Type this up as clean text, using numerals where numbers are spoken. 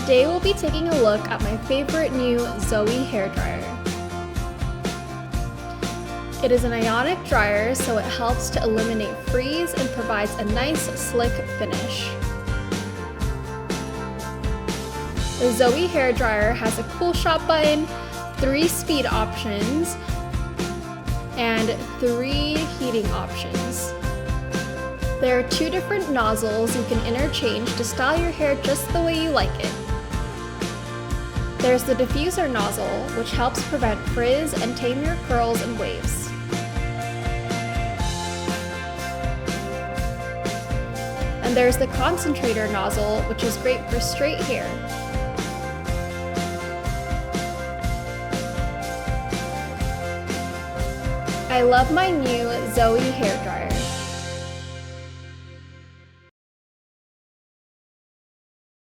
Today we'll be taking a look at my favorite new Zoe hairdryer. It is an Ionic dryer, so it helps to eliminate frizz and provides a nice slick finish. The Zoe hairdryer has a cool shot button, 3 speed options, and 3 heating options. There are 2 different nozzles you can interchange to style your hair just the way you like it. There's the diffuser nozzle, which helps prevent frizz and tame your curls and waves. And there's the concentrator nozzle, which is great for straight hair. I love my new Zoe hairdryer.